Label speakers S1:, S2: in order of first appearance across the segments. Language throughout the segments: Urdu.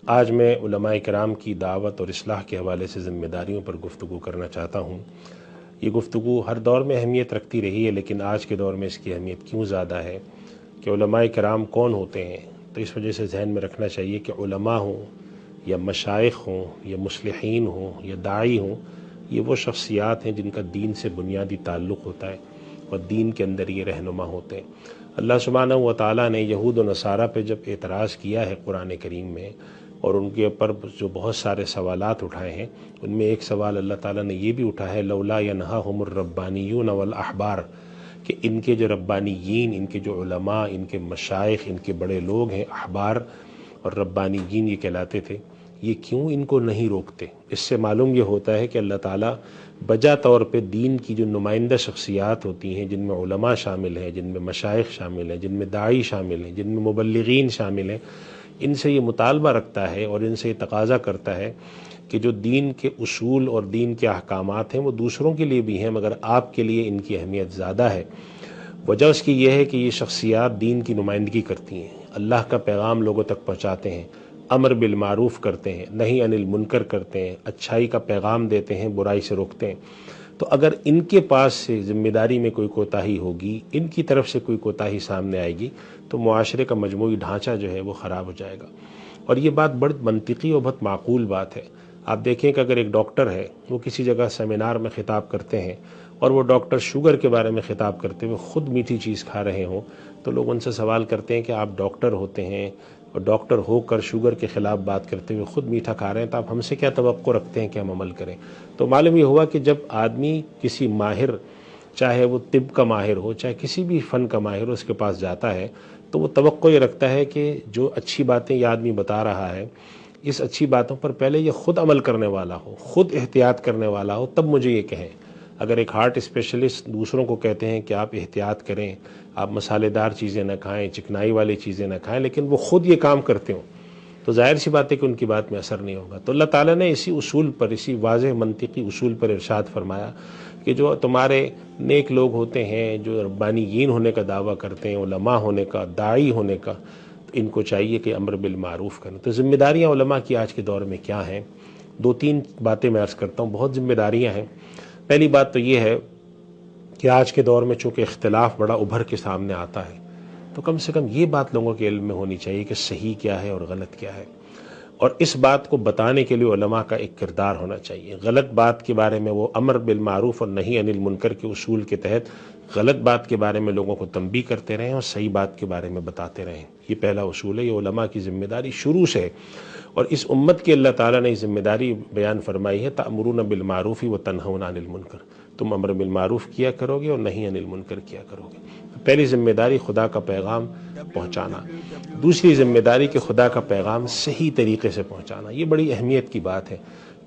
S1: آج میں علماء کرام کی دعوت اور اصلاح کے حوالے سے ذمہ داریوں پر گفتگو کرنا چاہتا ہوں۔ یہ گفتگو ہر دور میں اہمیت رکھتی رہی ہے، لیکن آج کے دور میں اس کی اہمیت کیوں زیادہ ہے کہ علماء کرام کون ہوتے ہیں؟ تو اس وجہ سے ذہن میں رکھنا چاہیے کہ علماء ہوں یا مشائخ ہوں یا مصلحین ہوں یا داعی ہوں، یہ وہ شخصیات ہیں جن کا دین سے بنیادی تعلق ہوتا ہے اور دین کے اندر یہ رہنما ہوتے ہیں۔ اللہ سبحانہ و تعالیٰ نے یہود و نصارہ پہ جب اعتراض کیا ہے قرآن کریم میں، اور ان کے اوپر جو بہت سارے سوالات اٹھائے ہیں، ان میں ایک سوال اللہ تعالیٰ نے یہ بھی اٹھا ہے لولا ینہاہم الربانیون والاحبار، کہ ان کے جو ربانیین، ان کے جو علماء، ان کے مشائخ، ان کے بڑے لوگ ہیں، احبار اور ربانیین یہ کہلاتے تھے، یہ کیوں ان کو نہیں روکتے؟ اس سے معلوم یہ ہوتا ہے کہ اللہ تعالیٰ بجا طور پہ دین کی جو نمائندہ شخصیات ہوتی ہیں، جن میں علماء شامل ہیں، جن میں مشائخ شامل ہیں، جن میں داعی شامل ہیں، جن میں مبلغین شامل ہیں، ان سے یہ مطالبہ رکھتا ہے اور ان سے یہ تقاضا کرتا ہے کہ جو دین کے اصول اور دین کے احکامات ہیں وہ دوسروں کے لیے بھی ہیں، مگر آپ کے لیے ان کی اہمیت زیادہ ہے۔ وجہ اس کی یہ ہے کہ یہ شخصیات دین کی نمائندگی کرتی ہیں، اللہ کا پیغام لوگوں تک پہنچاتے ہیں، امر بالمعروف کرتے ہیں، نہی عن المنکر کرتے ہیں، اچھائی کا پیغام دیتے ہیں، برائی سے روکتے ہیں۔ تو اگر ان کے پاس سے ذمہ داری میں کوئی کوتاہی ہوگی، ان کی طرف سے کوئی کوتاہی سامنے آئے گی، تو معاشرے کا مجموعی ڈھانچہ جو ہے وہ خراب ہو جائے گا۔ اور یہ بات بڑی منطقی اور بہت معقول بات ہے۔ آپ دیکھیں کہ اگر ایک ڈاکٹر ہے، وہ کسی جگہ سیمینار میں خطاب کرتے ہیں، اور وہ ڈاکٹر شوگر کے بارے میں خطاب کرتے ہوئے خود میٹھی چیز کھا رہے ہوں، تو لوگ ان سے سوال کرتے ہیں کہ آپ ڈاکٹر ہوتے ہیں اور ڈاکٹر ہو کر شوگر کے خلاف بات کرتے ہوئے خود میٹھا کھا رہے ہیں، تو آپ ہم سے کیا توقع رکھتے ہیں کہ ہم عمل کریں؟ تو معلوم یہ ہوا کہ جب آدمی کسی ماہر، چاہے وہ طب کا ماہر ہو، چاہے کسی بھی فن کا ماہر ہو، اس کے پاس جاتا ہے تو وہ توقع یہ رکھتا ہے کہ جو اچھی باتیں یہ آدمی بتا رہا ہے، اس اچھی باتوں پر پہلے یہ خود عمل کرنے والا ہو، خود احتیاط کرنے والا ہو، تب مجھے یہ کہیں۔ اگر ایک ہارٹ اسپیشلسٹ دوسروں کو کہتے ہیں کہ آپ احتیاط کریں، آپ مسالے دار چیزیں نہ کھائیں، چکنائی والی چیزیں نہ کھائیں، لیکن وہ خود یہ کام کرتے ہوں، تو ظاہر سی بات ہے کہ ان کی بات میں اثر نہیں ہوگا۔ تو اللہ تعالیٰ نے اسی اصول پر، اسی واضح منطقی اصول پر ارشاد فرمایا کہ جو تمہارے نیک لوگ ہوتے ہیں، جو ربانیین ہونے کا دعویٰ کرتے ہیں، علماء ہونے کا، داعی ہونے کا، تو ان کو چاہیے کہ امر بالمعروف کریں۔ تو ذمہ داریاں علماء کی آج کے دور میں کیا ہیں؟ دو تین باتیں میں عرض کرتا ہوں، بہت ذمہ داریاں ہیں۔ پہلی بات تو یہ ہے کہ آج کے دور میں چونکہ اختلاف بڑا ابھر کے سامنے آتا ہے، تو کم سے کم یہ بات لوگوں کے علم میں ہونی چاہیے کہ صحیح کیا ہے اور غلط کیا ہے، اور اس بات کو بتانے کے لیے علماء کا ایک کردار ہونا چاہیے۔ غلط بات کے بارے میں وہ امر بالمعروف اور نہی عن المنکر کے اصول کے تحت غلط بات کے بارے میں لوگوں کو تنبیہ کرتے رہیں اور صحیح بات کے بارے میں بتاتے رہیں۔ یہ پہلا اصول ہے، یہ علماء کی ذمہ داری شروع سے ہے، اور اس امت کی اللہ تعالیٰ نے یہ ذمہ داری بیان فرمائی ہے، تأمرون بالمعروف وتنہون عن المنکر، تم امر بالمعروف کیا کرو گے اور نہی عن المنکر کیا کرو گے۔ پہلی ذمہ داری خدا کا پیغام پہنچانا، دوسری ذمہ داری کہ خدا کا پیغام صحیح طریقے سے پہنچانا۔ یہ بڑی اہمیت کی بات ہے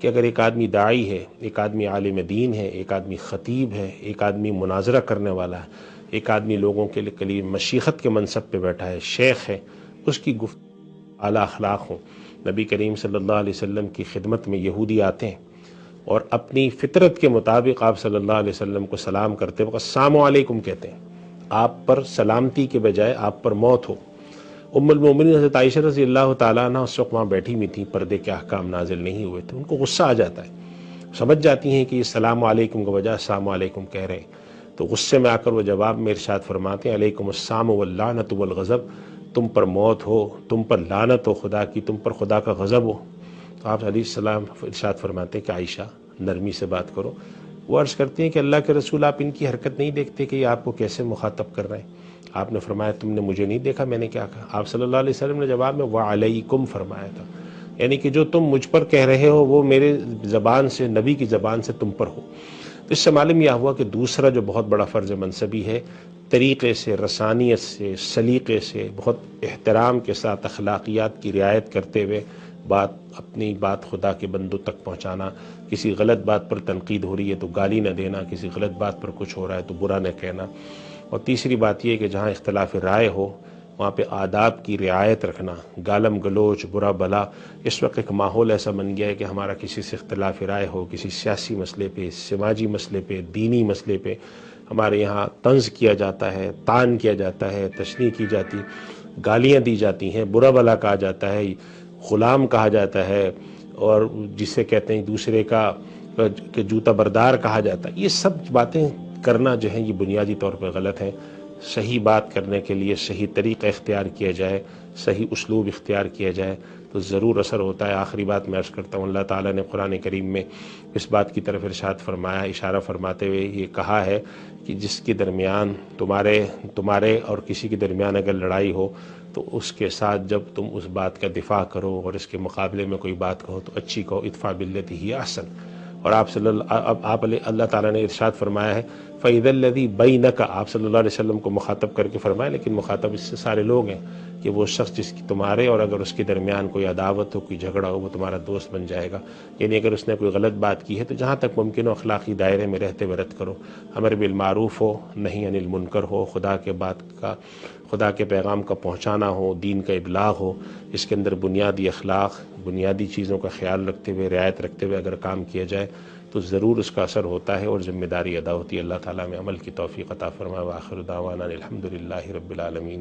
S1: کہ اگر ایک آدمی داعی ہے، ایک آدمی عالم دین ہے، ایک آدمی خطیب ہے، ایک آدمی مناظرہ کرنے والا ہے، ایک آدمی لوگوں کے لیے مشیخت کے منصب پہ بیٹھا ہے، شیخ ہے، اس کی گفتگو اعلیٰ اخلاق ہوں۔ نبی کریم صلی اللہ علیہ وسلم کی خدمت میں یہودی آتے ہیں اور اپنی فطرت کے مطابق آپ صلی اللہ علیہ وسلم کو سلام کرتے وقت السلام علیکم کہتے ہیں، آپ پر سلامتی کے بجائے آپ پر موت ہو۔ ام المومنین حضرت عائشہ رضی اللہ تعالیٰ عنہ اس وقت وہاں بیٹھی ہوئی تھیں، پردے کے احکام نازل نہیں ہوئے تھے، ان کو غصہ آ جاتا ہے، سمجھ جاتی ہیں کہ یہ السلام علیکم کے بجائے السلام علیکم کہہ رہے ہیں، تو غصے میں آ کر وہ جواب میں ارشاد فرماتے ہیں علیکم السلام واللعنۃ والغضب، تم پر موت ہو، تم پر لعنت ہو خدا کی، تم پر خدا کا غضب ہو۔ تو آپ علیہ السلام ارشاد فرماتے ہیں کہ عائشہ نرمی سے بات کرو۔ وہ عرض کرتی ہیں کہ اللہ کے رسول آپ ان کی حرکت نہیں دیکھتے کہ یہ آپ کو کیسے مخاطب کر رہے ہیں؟ آپ نے فرمایا تم نے مجھے نہیں دیکھا، میں نے کیا کہا؟ آپ صلی اللہ علیہ وسلم نے جواب میں وعلیکم فرمایا تھا، یعنی کہ جو تم مجھ پر کہہ رہے ہو وہ میرے زبان سے، نبی کی زبان سے تم پر ہو۔ تو اس سے معلوم یہ ہوا کہ دوسرا جو بہت بڑا فرض منصبی ہے، طریقے سے، رسانیت سے، سلیقے سے، بہت احترام کے ساتھ اخلاقیات کی رعایت کرتے ہوئے اپنی بات خدا کے بندوں تک پہنچانا۔ کسی غلط بات پر تنقید ہو رہی ہے تو گالی نہ دینا، کسی غلط بات پر کچھ ہو رہا ہے تو برا نہ کہنا۔ اور تیسری بات یہ کہ جہاں اختلاف رائے ہو وہاں پہ آداب کی رعایت رکھنا، گالم گلوچ، برا بلا۔ اس وقت ایک ماحول ایسا بن گیا ہے کہ ہمارا کسی سے اختلاف رائے ہو، کسی سیاسی مسئلے پہ، سماجی مسئلے پہ، دینی مسئلے پہ، ہمارے یہاں طنز کیا جاتا ہے، طعن کیا جاتا ہے، تشنیع کی جاتی، گالیاں دی جاتی ہیں، برا بلا کہا جاتا ہے، غلام کہا جاتا ہے، اور جسے کہتے ہیں دوسرے کا کہ جوتا بردار کہا جاتا ہے، یہ سب باتیں کرنا جو ہیں یہ بنیادی طور پر غلط ہیں۔ صحیح بات کرنے کے لیے صحیح طریقہ اختیار کیا جائے، صحیح اسلوب اختیار کیا جائے تو ضرور اثر ہوتا ہے۔ آخری بات میں عرض کرتا ہوں، اللہ تعالیٰ نے قرآن کریم میں اس بات کی طرف ارشاد فرمایا، اشارہ فرماتے ہوئے یہ کہا ہے کہ جس کے درمیان تمہارے اور کسی کے درمیان اگر لڑائی ہو تو اس کے ساتھ جب تم اس بات کا دفاع کرو اور اس کے مقابلے میں کوئی بات کہو تو اچھی کہو، ادفع باللتی ہی احسن۔ اور اللہ تعالیٰ نے ارشاد فرمایا ہے فَإِذَا الَّذِي بَيْنَكَ، آپ صلی اللہ علیہ وسلم کو مخاطب کر کے فرمایا، لیکن مخاطب اس سے سارے لوگ ہیں، کہ وہ شخص جس کی تمہارے اور اگر اس کے درمیان کوئی عداوت ہو، کوئی جھگڑا ہو، وہ تمہارا دوست بن جائے گا۔ یعنی اگر اس نے کوئی غلط بات کی ہے تو جہاں تک ممکن ہو اخلاقی دائرے میں رہتے ہوئے رد کرو، امر بالمعروف ہو، نہی عن المنکر ہو، خدا کے پیغام کا پہنچانا ہو، دین کا ابلاغ ہو، اس کے اندر بنیادی اخلاق، بنیادی چیزوں کا خیال رکھتے ہوئے، رعایت رکھتے ہوئے اگر کام کیا جائے تو ضرور اس کا اثر ہوتا ہے اور ذمہ داری ادا ہوتی ہے۔ اللہ تعالیٰ میں عمل کی توفیق عطا فرمائے۔ وآخر دعوانا الحمد للہ رب العالمین۔